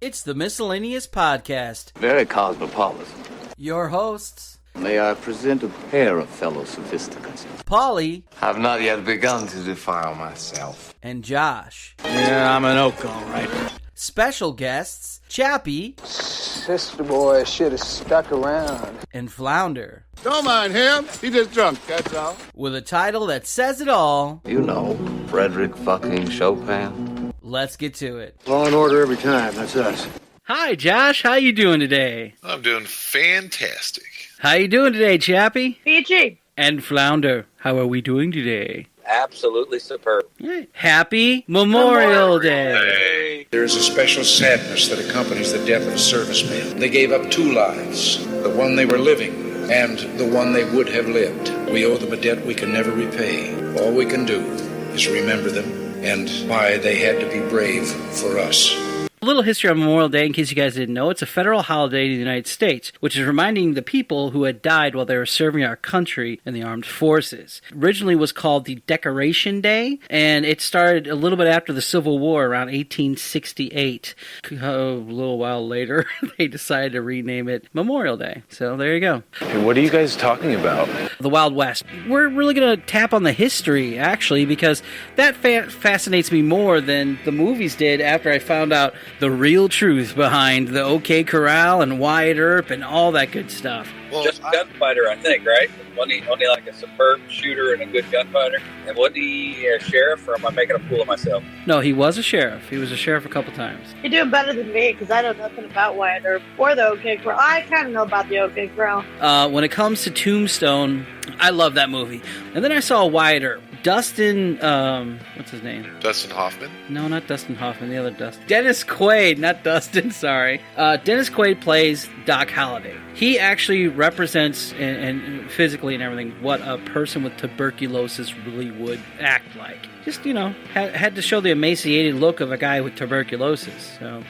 It's the Miscellaneous Podcast. Very cosmopolitan. Your hosts, May I present a pair of fellow sophisticates? Polly. I've not yet begun to defile myself. And Josh. Yeah, I'm an oak, all right. Special guests, Chappie. Sister boy should have stuck around. And Flounder. Don't mind him. He's just drunk, that's all. With a title that says it all. You know, Frederick fucking Chopin. Let's get to it. Law and order every time, that's us. Hi, Josh. How you doing today? I'm doing fantastic. How you doing today, Chappie? PG. And Flounder. How are we doing today? Absolutely superb. Happy Memorial Day. Hey. There is a special sadness that accompanies the death of a serviceman. They gave up two lives, the one they were living and the one they would have lived. We owe them a debt we can never repay. All we can do is remember them and why they had to be brave for us. A little history on Memorial Day, in case you guys didn't know. It's a federal holiday in the United States, which is reminding the people who had died while they were serving our country in the armed forces. Originally was called the Decoration Day, and it started a little bit after the Civil War, around 1868. A little while later, they decided to rename it Memorial Day. So there you go. Hey, what are you guys talking about? The Wild West. We're really going to tap on the history, actually, because that fascinates me more than the movies did after I found out the real truth behind the OK Corral and Wyatt Earp and all that good stuff. Well, just a gunfighter, I think, right? Wasn't he like a superb shooter and a good gunfighter? And wasn't he a sheriff, or am I making a fool of myself? No, he was a sheriff. He was a sheriff a couple times. You're doing better than me, because I know nothing about Wyatt Earp or the OK Corral. I kind of know about the OK Corral. When it comes to Tombstone, I love that movie. And then I saw Wyatt Earp. Dustin, what's his name? Dustin Hoffman? No, not Dustin Hoffman, the other Dustin. Dennis Quaid, not Dustin, sorry. Dennis Quaid plays Doc Holliday. He actually represents, and physically and everything, what a person with tuberculosis really would act like. Just, had to show the emaciated look of a guy with tuberculosis. So,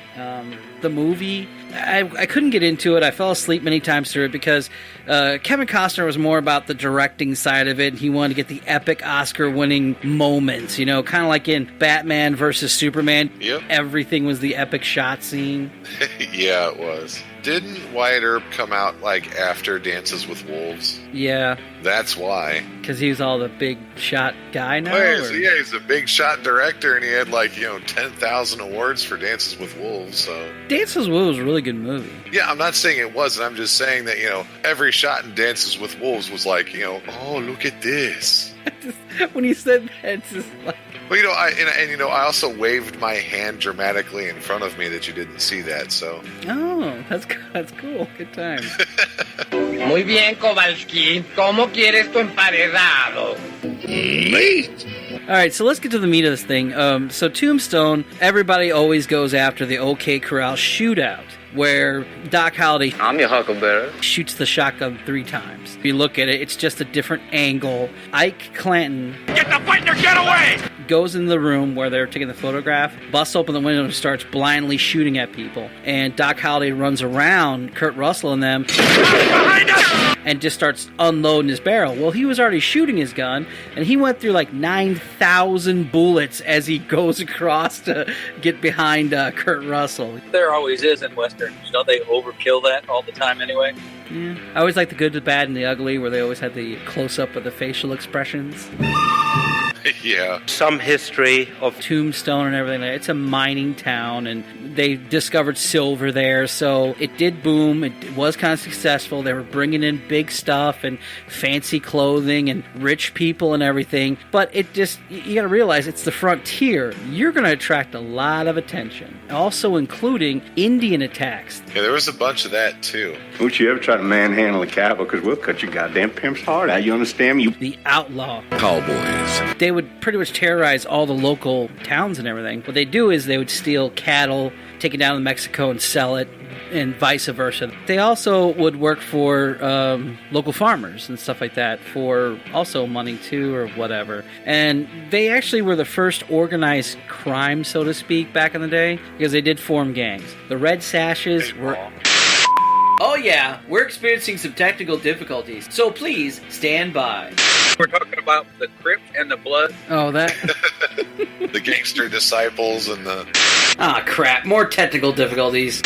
the movie, I couldn't get into it. I fell asleep many times through it because Kevin Costner was more about the directing side of it, and he wanted to get the epic Oscar-winning moments, kind of like in Batman versus Superman. Yep. Everything was the epic shot scene. Yeah, it was. Didn't Wyatt Earp come out, after Dances with Wolves? Yeah. That's why. Because he was all the big shot guy now? He's a big shot director, and he had, 10,000 awards for Dances with Wolves, so... Dances with Wolves was a really good movie. Yeah, I'm not saying it wasn't. I'm just saying that, every shot in Dances with Wolves was oh, look at this. When he said that, it's just like... Well, I also waved my hand dramatically in front of me that you didn't see that, so... Oh, that's cool. Good time. Muy bien, Kowalski. ¿Cómo quieres tu emparedado? Meat! All right, so let's get to the meat of this thing. So Tombstone, everybody always goes after the OK Corral shootout, where Doc Holliday, I'm your huckleberry, shoots the shotgun 3 times. If you look at it, it's just a different angle. Ike Clanton... Get the fighter, get away! Goes in the room where they're taking the photograph, busts open the window and starts blindly shooting at people. And Doc Holliday runs around Kurt Russell and them and just starts unloading his barrel. Well, he was already shooting his gun, and he went through 9,000 bullets as he goes across to get behind Kurt Russell. There always is in Westerns. Don't they overkill that all the time anyway? Yeah. I always like the good, the bad, and the ugly, where they always had the close-up of the facial expressions. Yeah. Some history of Tombstone and everything. It's a mining town, and they discovered silver there, so it did boom. It was kind of successful. They were bringing in big stuff and fancy clothing and rich people and everything, but it just, you gotta realize it's the frontier. You're gonna attract a lot of attention, also including Indian attacks. Yeah, there was a bunch of that, too. Don't you ever try to manhandle a cowboy, because we'll cut your goddamn pimp's heart out, you understand me? The outlaw Cowboys. They would pretty much terrorize all the local towns and everything. What they do is they would steal cattle, take it down to Mexico and sell it, and vice versa. They also would work for local farmers and stuff like that for also money too, or whatever. And they actually were the first organized crime, so to speak, back in the day, because they did form gangs. The Red Sashes were... Oh Oh yeah, we're experiencing some technical difficulties, so please stand by. We're talking about the Crypt and the Blood. Oh, that... The gangster disciples and the... Ah, crap. More technical difficulties.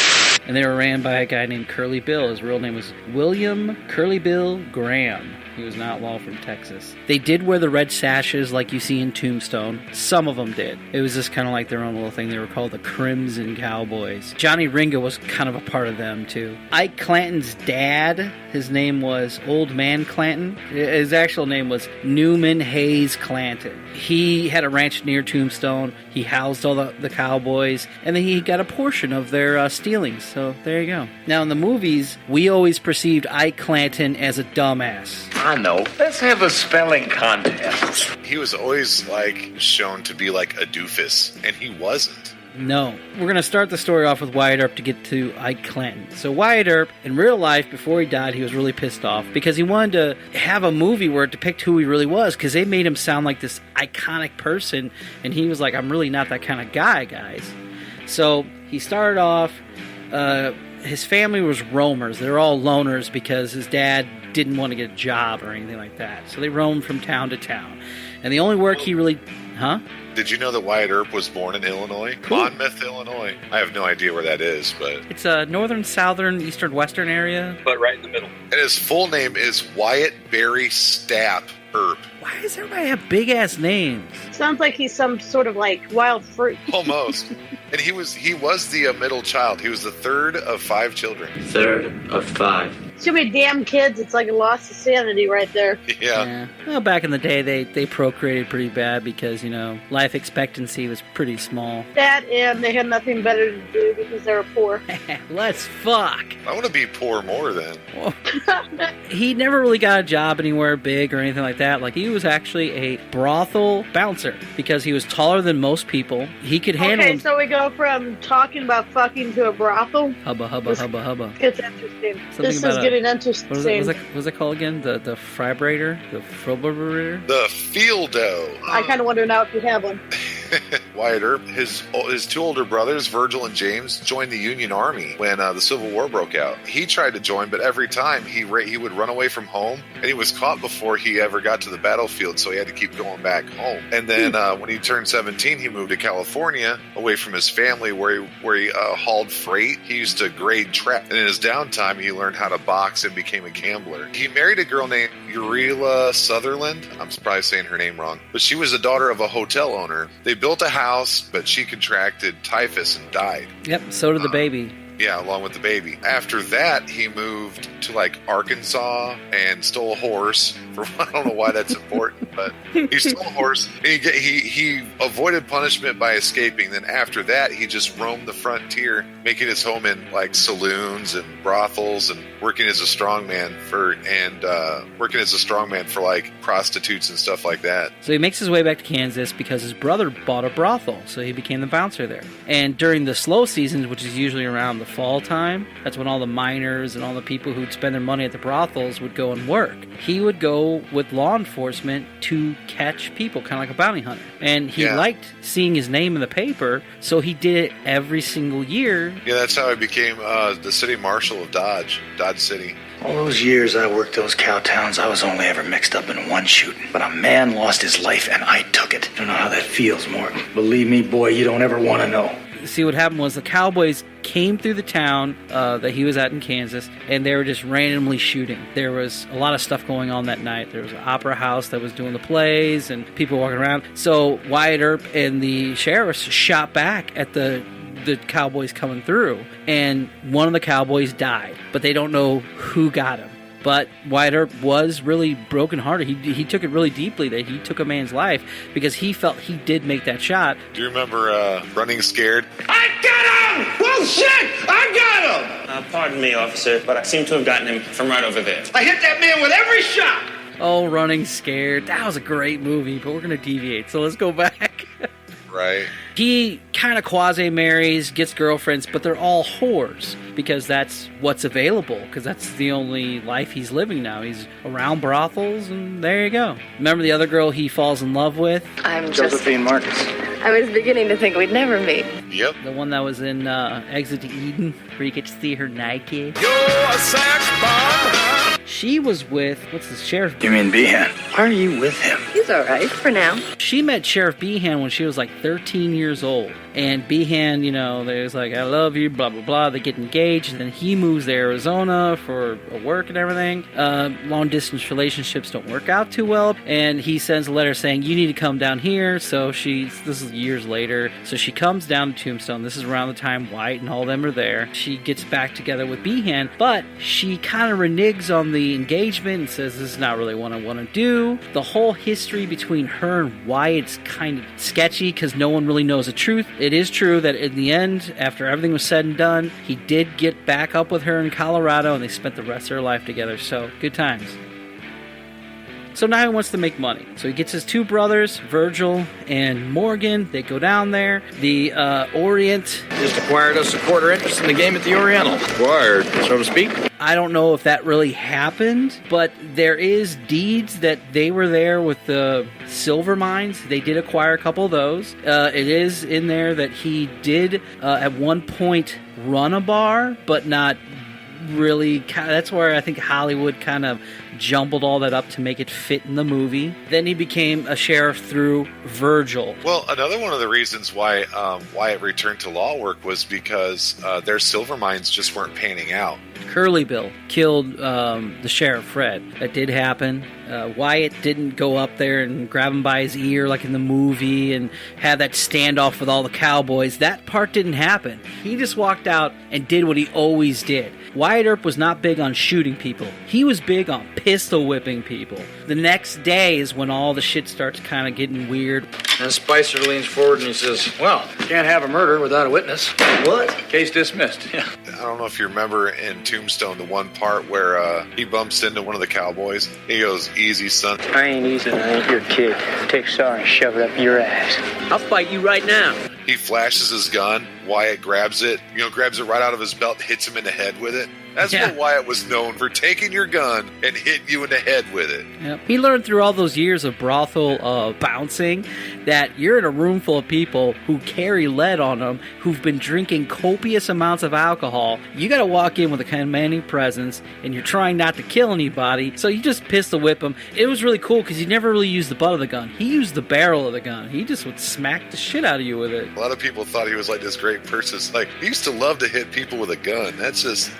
And they were ran by a guy named Curly Bill. His real name was William Curly Bill Graham. He was an outlaw from Texas. They did wear the red sashes like you see in Tombstone. Some of them did. It was just kind of like their own little thing. They were called the Crimson Cowboys. Johnny Ringo was kind of a part of them, too. Ike Clanton's dad, his name was Old Man Clanton. His actual name was Newman Hayes Clanton. He had a ranch near Tombstone. He housed all the cowboys, and then he got a portion of their stealings. So there you go. Now, in the movies, we always perceived Ike Clanton as a dumbass. I know. Let's have a spelling contest. He was always, like, shown to be like a doofus, and he wasn't. No. We're going to start the story off with Wyatt Earp to get to Ike Clanton. So Wyatt Earp, in real life, before he died, he was really pissed off because he wanted to have a movie where it depicted who he really was, because they made him sound like this iconic person, and he was like, I'm really not that kind of guy, guys. So he started off... his family was roamers. They're all loners because his dad didn't want to get a job or anything like that. So they roamed from town to town. And the only work he really... Huh? Did you know that Wyatt Earp was born in Illinois? Cool. Monmouth, Illinois. I have no idea where that is, but... It's a northern, southern, eastern, western area. But right in the middle. And his full name is Wyatt Barry Stapp Earp. Why does everybody have big-ass names? Sounds like he's some sort of, like, wild fruit. Almost. And he was the middle child. He was the third of 5 children. Third of 5. Too many damn kids. It's like a loss of sanity right there. Yeah. Well, back in the day, they procreated pretty bad because, life expectancy was pretty small. That and they had nothing better to do because they were poor. Let's fuck. I want to be poor more then. He never really got a job anywhere big or anything like that. Like, he was actually a brothel bouncer because he was taller than most people. He could handle... Okay, so we go from talking about fucking to a brothel. Hubba, hubba, hubba, hubba. It's interesting. Something this is getting interesting. What was it called again? The vibrator? The vibrator? The Fieldo. I kind of wonder now if you have one. Wyatt Earp, his 2 older brothers, Virgil and James, joined the Union Army when the Civil War broke out. He tried to join, but every time he would run away from home, and he was caught before he ever got to the battlefield, so he had to keep going back home. And then when he turned 17, he moved to California, away from his family, where he hauled freight. He used to grade track, and in his downtime, he learned how to box and became a gambler. He married a girl named Urilla Sutherland. I'm probably saying her name wrong, but she was the daughter of a hotel owner. They built a house, but she contracted typhus and died. Yep, so did the baby. Yeah, along with the baby. After that, he moved to Arkansas and stole a horse. I don't know why that's important, but he stole a horse. He avoided punishment by escaping. Then after that, he just roamed the frontier, making his home in saloons and brothels, and working as a strongman for prostitutes and stuff like that. So he makes his way back to Kansas because his brother bought a brothel, so he became the bouncer there. And during the slow seasons, which is usually around the fall time, that's when all the miners and all the people who'd spend their money at the brothels would go and work. He would go with law enforcement to catch people, kind of like a bounty hunter. And he liked seeing his name in the paper, so he did it every single year. Yeah, that's how he became the city marshal of Dodge City. All those years I worked those cow towns, I was only ever mixed up in one shooting. But a man lost his life, and I took it. I don't know how that feels, Morton. Believe me, boy, you don't ever want to know. See, what happened was the cowboys came through the town that he was at in Kansas, and they were just randomly shooting. There was a lot of stuff going on that night. There was an opera house that was doing the plays, and people walking around. So Wyatt Earp and the sheriffs shot back at the cowboys coming through, and one of the cowboys died, but they don't know who got him. But Wyatt Earp was really brokenhearted. He took it really deeply that he took a man's life because he felt he did make that shot. Do you remember running scared? I got him! Well, shit! I got him! Pardon me, officer, but I seem to have gotten him from right over there. I hit that man with every shot! Oh, Running Scared. That was a great movie, but we're going to deviate, so let's go back. Right. He kind of quasi-marries, gets girlfriends, but they're all whores because that's what's available, because that's the only life he's living now. He's around brothels, and there you go. Remember the other girl he falls in love with? I'm Josephine Marcus. I was beginning to think we'd never meet. Yep. The one that was in Exit to Eden, where you get to see her naked. You're a sex bomb. She was with, what's the sheriff? You mean Behan? Why are you with him? He's all right for now. She met Sheriff Behan when she was like 13 years old. And Behan, you know, there's like, I love you, blah, blah, blah. They get engaged, and then he moves to Arizona for work and everything. Long-distance relationships don't work out too well. And he sends a letter saying, you need to come down here. So this is years later. So she comes down to Tombstone. This is around the time Wyatt and all them are there. She gets back together with Behan, but she kind of reneges on the engagement and says, this is not really what I want to do. The whole history between her and Wyatt's kind of sketchy because no one really knows the truth. It is true that in the end, after everything was said and done, he did get back up with her in Colorado and they spent the rest of their life together. So, good times. So now he wants to make money. So he gets his two brothers, Virgil and Morgan. They go down there. The Orient just acquired us a quarter interest in the game at the Oriental. Acquired, so to speak. I don't know if that really happened, but there is deeds that they were there with the silver mines. They did acquire a couple of those. It is in there that he did at one point run a bar, but not really. That's where I think Hollywood kind of jumbled all that up to make it fit in the movie. Then he became a sheriff through Virgil. Well, another one of the reasons why Wyatt returned to law work was because their silver mines just weren't panning out. Curly Bill killed the sheriff, Fred. That did happen. Wyatt didn't go up there and grab him by his ear like in the movie and have that standoff with all the cowboys. That part didn't happen. He just walked out and did what he always did. Wyatt Earp was not big on shooting people. He was big on pistol whipping people. The next day is when all the shit starts kind of getting weird. And Spicer leans forward and he says, well, can't have a murder without a witness. What? Case dismissed. Yeah. I don't know if you remember in Tombstone the one part where he bumps into one of the cowboys. He goes, easy, son. I ain't easy, I ain't your kid. Take sorry and shove it up your ass. I'll fight you right now. He flashes his gun. Wyatt grabs it, grabs it right out of his belt, hits him in the head with it. That's what Wyatt was known for, taking your gun and hitting you in the head with it. Yep. He learned through all those years of brothel bouncing that you're in a room full of people who carry lead on them, who've been drinking copious amounts of alcohol. You got to walk in with a commanding presence, and you're trying not to kill anybody, so you just pistol whip him. It was really cool because he never really used the butt of the gun. He used the barrel of the gun. He just would smack the shit out of you with it. A lot of people thought he was like this great person. It's like, he used to love to hit people with a gun. That's just...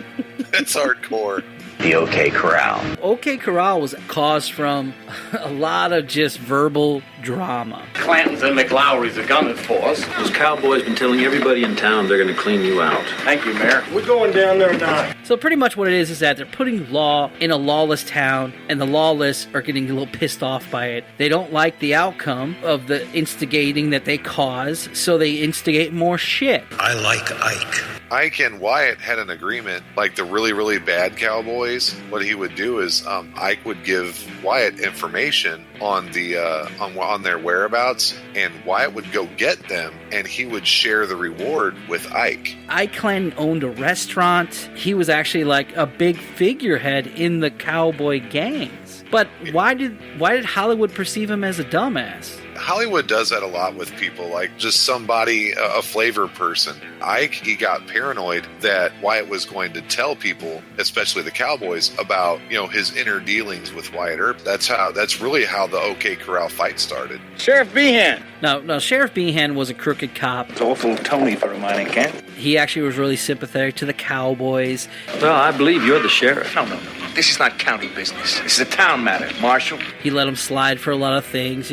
That's hardcore. The OK Corral. OK Corral was caused from a lot of just verbal drama. Clantons and McLaury's are gunning for us. Those cowboys been telling everybody in town they're going to clean you out. Thank you, Mayor. We're going down there now. So pretty much what it is that they're putting law in a lawless town, and the lawless are getting a little pissed off by it. They don't like the outcome of the instigating that they cause, so they instigate more shit. I like Ike. Ike and Wyatt had an agreement, like the really, really bad cowboys. What he would do is Ike would give Wyatt information on the on their whereabouts, and Wyatt would go get them, and he would share the reward with Ike. Ike Clanton owned a restaurant. He was actually like a big figurehead in the cowboy gangs. But why did Hollywood perceive him as a dumbass? Hollywood does that a lot with people, like just somebody, a flavor person. Ike, he got paranoid that Wyatt was going to tell people, especially the cowboys, about, his inner dealings with Wyatt Earp. That's really how the OK Corral fight started. Sheriff Behan. No, Sheriff Behan was a crooked cop. It's awful Tony for a mining camp. He actually was really sympathetic to the cowboys. Well, I believe you're the sheriff. No. This is not county business. This is a town matter, Marshal. He let him slide for a lot of things,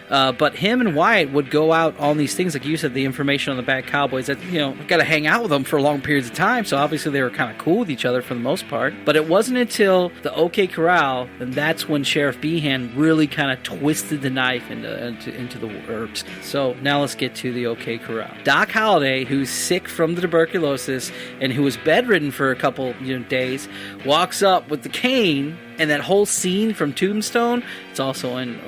but him and Wyatt would go out on these things, like you said, the information on the bad cowboys that, got to hang out with them for long periods of time, so obviously they were kind of cool with each other for the most part. But it wasn't until the OK Corral, and that's when Sheriff Behan really kind of twisted the knife into the Earps. So now let's get to the OK Corral. Doc Holliday, who's sick from the tuberculosis and who was bedridden for a couple days, walks up with the cane And that whole scene from Tombstone, it's also in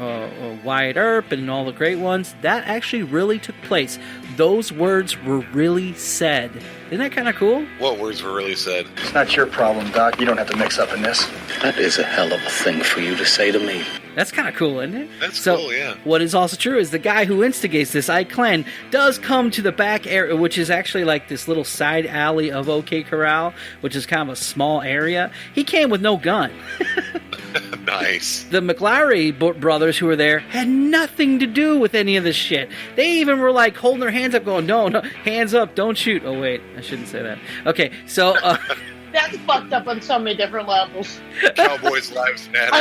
Wyatt Earp and all the great ones, that actually really took place. Those words were really said. Isn't that kind of cool? What words were really said? It's not your problem, Doc. You don't have to mix up in this. That is a hell of a thing for you to say to me. That's kind of cool, isn't it? That's cool, yeah. What is also true is the guy who instigates this, Ike Clanton, does come to the back area, which is actually like this little side alley of OK Corral, which is kind of a small area. He came with no gun. Nice. The McLaury brothers who were there had nothing to do with any of this shit. They even were like holding their hands up going, no, hands up, don't shoot. Oh, wait, I shouldn't say that. Okay, so... That's fucked up on so many different levels. Cowboys' lives matter.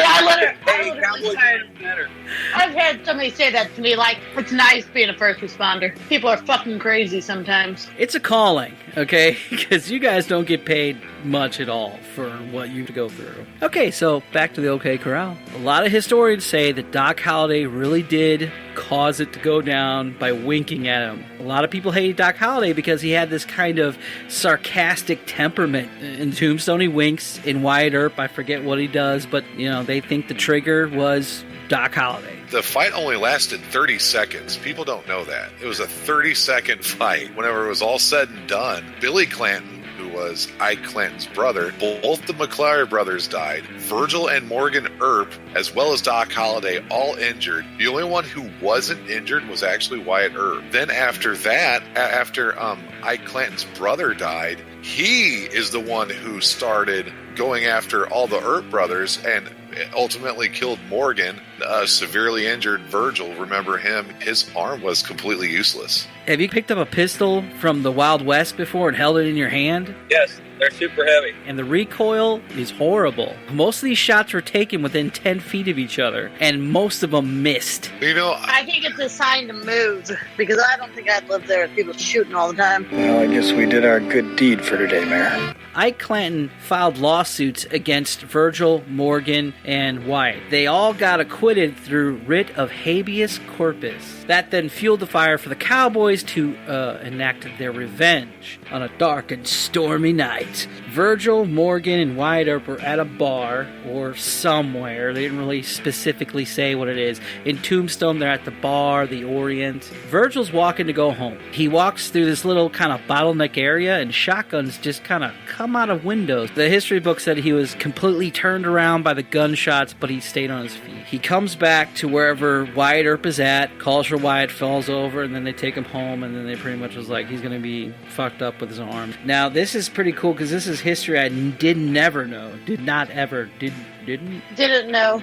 I've had somebody say that to me, like, it's nice being a first responder. People are fucking crazy sometimes. It's a calling, okay? Because you guys don't get paid much at all for what you go through. Okay, so back to the OK Corral. A lot of historians say that Doc Holliday really did cause it to go down by winking at him. A lot of people hated Doc Holliday because he had this kind of sarcastic temperament. In Tombstone, he winks. In Wyatt Earp, I forget what he does, but, you know, they think the trigger was Doc Holliday. The fight only lasted 30 seconds. People don't know that. It was a 30-second fight. Whenever it was all said and done, Billy Clanton, who was Ike Clanton's brother, both the McLaury brothers died. Virgil and Morgan Earp, as well as Doc Holliday, all injured. The only one who wasn't injured was actually Wyatt Earp. Then after that, after Ike Clanton's brother died, he is the one who started going after all the Earp brothers and ultimately killed Morgan, severely injured Virgil. Remember him? His arm was completely useless. Have you picked up a pistol from the Wild West before and held it in your hand? Yes, they're super heavy. And the recoil is horrible. Most of these shots were taken within 10 feet of each other, and most of them missed. You know, I think it's a sign to move, because I don't think I'd live there with people shooting all the time. Well, I guess we did our good deed for today, Mayor. Ike Clanton filed lawsuits against Virgil, Morgan, and Wyatt. They all got acquitted through writ of habeas corpus. That then fueled the fire for the Cowboys to enact their revenge on a dark and stormy night. Virgil, Morgan, and Wyatt Earp were at a bar or somewhere. They didn't really specifically say what it is. In Tombstone, they're at the bar, the Orient. Virgil's walking to go home. He walks through this little kind of bottleneck area, and shotguns just kind of come out of windows. The history book said he was completely turned around by the gunshots, but he stayed on his feet. He comes back to wherever Wyatt Earp is at, calls for Wyatt, falls over, and then they take him home, and then they pretty much was like, he's going to be fucked up with his arm. Now, this is pretty cool, because this is history I didn't know.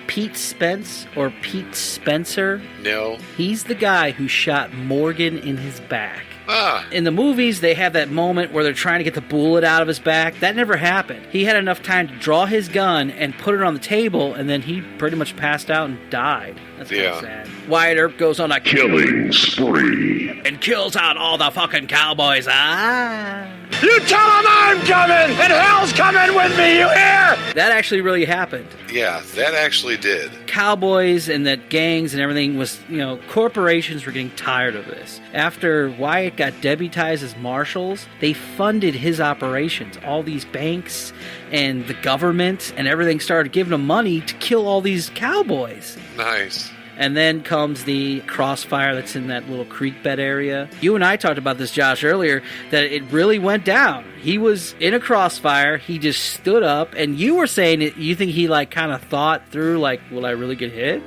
Pete Spence, or Pete Spencer. No. He's the guy who shot Morgan in his back. Ah. In the movies, they have that moment where they're trying to get the bullet out of his back. That never happened. He had enough time to draw his gun and put it on the table, and then he pretty much passed out and died. That's kind of sad. Wyatt Earp goes on a killing spree and kills out all the fucking cowboys. You tell them I'm coming, and hell's coming with me, you hear? That actually really happened. Yeah, that actually did. Cowboys and that gangs and everything was, corporations were getting tired of this. After Wyatt got deputized as marshals, they funded his operations. All these banks and the government and everything started giving him money to kill all these cowboys. Nice. And then comes the crossfire that's in that little creek bed area. You and I talked about this, Josh, earlier, that it really went down. He was in a crossfire. He just stood up. And you were saying that you think he, kind of thought through, will I really get hit?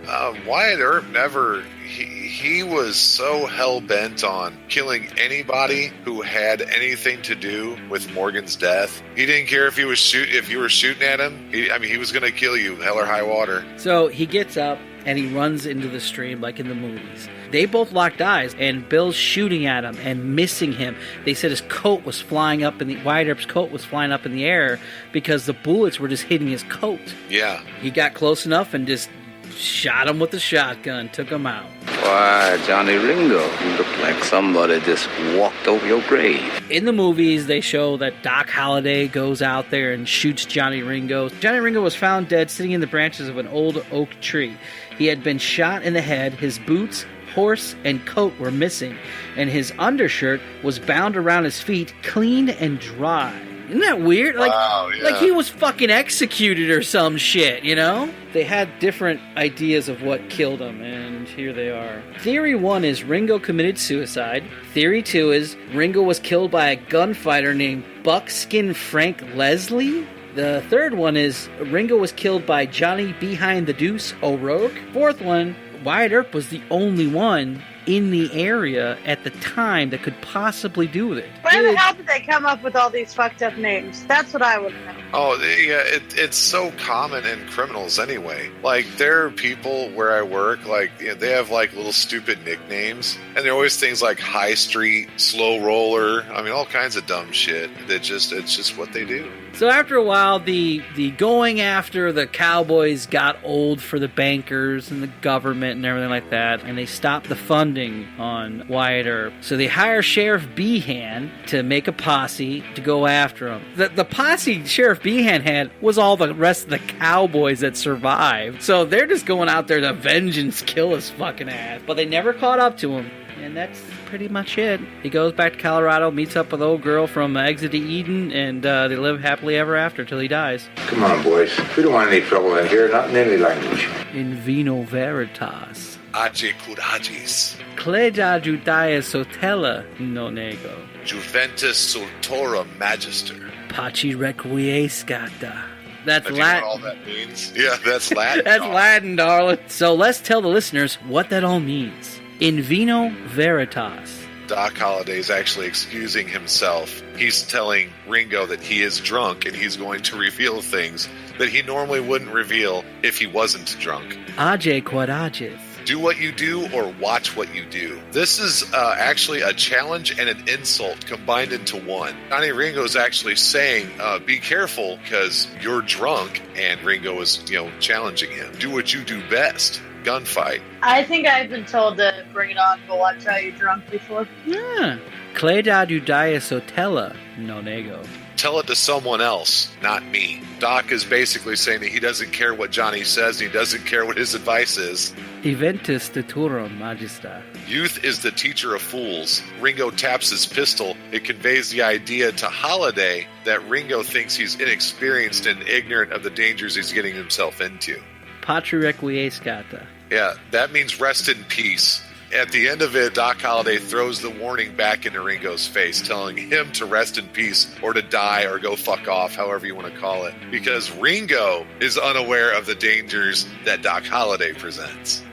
Wyatt Earp never... He was so hell-bent on killing anybody who had anything to do with Morgan's death. He didn't care if you were shooting at him. He was going to kill you, hell or high water. So he gets up and he runs into the stream like in the movies. They both locked eyes, and Bill's shooting at him and missing him. They said his coat was flying up in the... Wyatt Earp's coat was flying up in the air because the bullets were just hitting his coat. Yeah. He got close enough and just shot him with the shotgun, took him out. Why, Johnny Ringo, you look like somebody just walked over your grave. In the movies, they show that Doc Holliday goes out there and shoots Johnny Ringo. Johnny Ringo was found dead sitting in the branches of an old oak tree. He had been shot in the head. His boots, horse, and coat were missing, and his undershirt was bound around his feet, clean and dry. Isn't that weird? Like, wow, yeah. like he was fucking executed or some shit, you know? They had different ideas of what killed him, and here they are. Theory 1 is Ringo committed suicide. Theory 2 is Ringo was killed by a gunfighter named Buckskin Frank Leslie. The third one is Ringo was killed by Johnny Behind the Deuce O'Rourke. Fourth one, Wyatt Earp was the only one in the area at the time that could possibly do it. Where the hell did they come up with all these fucked up names? That's what I would know. Oh, yeah, it's so common in criminals anyway. Like, there are people where I work, like, you know, they have, like, little stupid nicknames, and they're always things like High Street, Slow Roller, I mean, all kinds of dumb shit. It's just what they do. So after a while, the going after the Cowboys got old for the bankers and the government and everything like that, and they stopped the funding on Wyatt Earp. So they hire Sheriff Behan to make a posse to go after him. The posse Sheriff Behan had was all the rest of the Cowboys that survived. So they're just going out there to vengeance kill his fucking ass. But they never caught up to him. And that's pretty much it. He goes back to Colorado, meets up with an old girl from Exit to Eden, and they live happily ever after till he dies. Come on, boys. We don't want any trouble in here, not in any language. In vino veritas. Age curagis. Cleda Judaea sotella no nego. Juventus Sultora Magister. Paci requiescata. That's Latin. Latin. All that means? Yeah, that's Latin. That's Latin, darling. So let's tell the listeners what that all means. In vino veritas. Doc Holliday's actually excusing himself. He's telling Ringo that he is drunk and he's going to reveal things that he normally wouldn't reveal if he wasn't drunk. Age quod ages. Do what you do or watch what you do. This is actually a challenge and an insult combined into one. Johnny Ringo's actually saying, be careful because you're drunk, and Ringo is, challenging him. Do what you do best. Gunfight. I think I've been told to bring it on, but watch how you're drunk before. Yeah. Cleda Judaea sotella no nego. Tell it to someone else, not me. Doc is basically saying that he doesn't care what Johnny says, and he doesn't care what his advice is. Eventus teturum magista. Youth is the teacher of fools. Ringo taps his pistol. It conveys the idea to Holliday that Ringo thinks he's inexperienced and ignorant of the dangers he's getting himself into. Patri requiescata. Yeah, that means rest in peace. At the end of it, Doc Holliday throws the warning back into Ringo's face, telling him to rest in peace or to die or go fuck off, however you want to call it. Because Ringo is unaware of the dangers that Doc Holliday presents.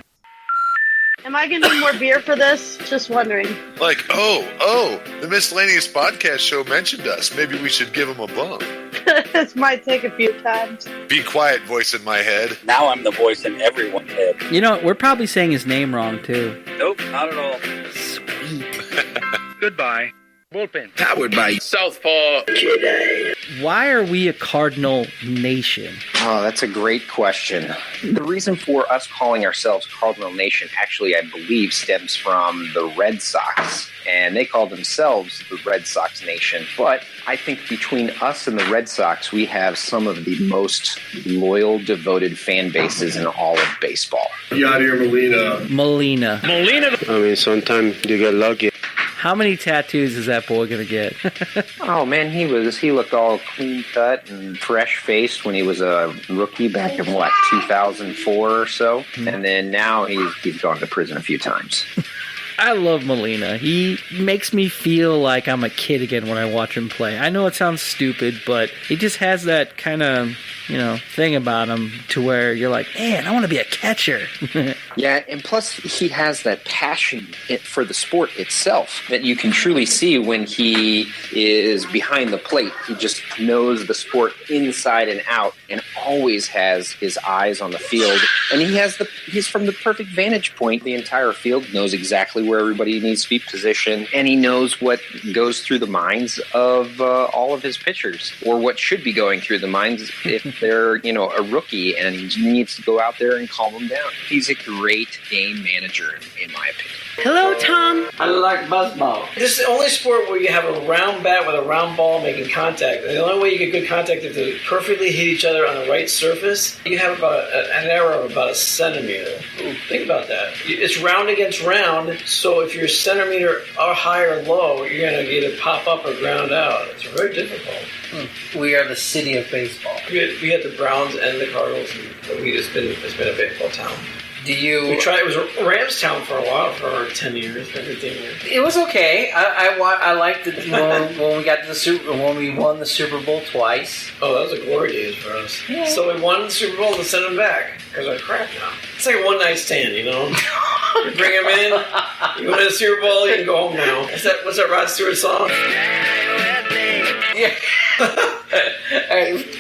Am I going to need more beer for this? Just wondering. Like, the Miscellaneous Podcast show mentioned us. Maybe we should give them a bump. This might take a few times. Be quiet, voice in my head. Now I'm the voice in everyone's head. You know, we're probably saying his name wrong, too. Nope, not at all. Sweet. Goodbye. Bullpen. Powered by SouthpawJedi. Why are we a cardinal nation? Oh, that's a great question. The reason for us calling ourselves Cardinal Nation actually, I believe, stems from the Red Sox. And they call themselves the Red Sox Nation. But I think between us and the Red Sox, we have some of the most loyal, devoted fan bases in all of baseball. Yadier Molina. Molina. I mean, sometimes you get lucky. How many tattoos is that boy going to get? Oh, man, he looked all clean cut and fresh faced when he was a rookie back in, 2004 or so. And then now he's gone to prison a few times. I love Molina. He makes me feel like I'm a kid again when I watch him play. I know it sounds stupid, but he just has that kind of, thing about him to where you're like, man, I want to be a catcher. Yeah, and plus he has that passion for the sport itself that you can truly see when he is behind the plate. He just knows the sport inside and out and always has his eyes on the field. And he's from the perfect vantage point. The entire field knows exactly where everybody needs to be positioned, and he knows what goes through the minds of all of his pitchers, or what should be going through the minds if they're, a rookie and he needs to go out there and calm them down. He's a great game manager, in my opinion. Hello, Tom. I like buzzball. This is the only sport where you have a round bat with a round ball making contact. And the only way you get good contact is to perfectly hit each other on the right surface. You have about an error of about a centimeter. Ooh, think about that. It's round against round, so if you're a centimeter or high or low, you're going to either pop up or ground out. It's very difficult. We are the city of baseball. We had the Browns and the Cardinals, and it's been a baseball town. It was Rams town for a while, for 10 years, 15 years. It was okay. I liked it when we got to when we won the Super Bowl twice. Oh, that was a glory days for us. Yeah. So we won the Super Bowl and sent them back because we're crap now. It's like a one night stand, You bring them in, you win the Super Bowl, you can go home now. What's that Rod Stewart song? Yeah.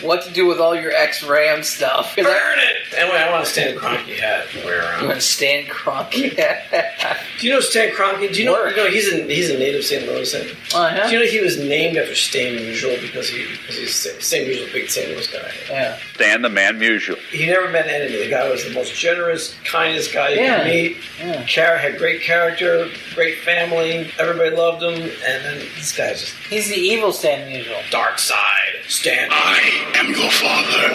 What to do with all your ex-Ram stuff? Burn it! Anyway, I want a Stan Kroenke hat to wear around. You want a Stan Kroenke hat? Do you know Stan Kroenke? Do you know he's a native St. Louis. Uh-huh. Do you know he was named after Stan Musial because he's Stan Musial, big St. Louis guy. Yeah. Stan the Man Musial. He never met an enemy. The guy was the most generous, kindest guy you could meet. Yeah. Had great character, great family. Everybody loved him. And then this guy's just—he's the evil Stan Musial. Dark side. Stan. I am your father.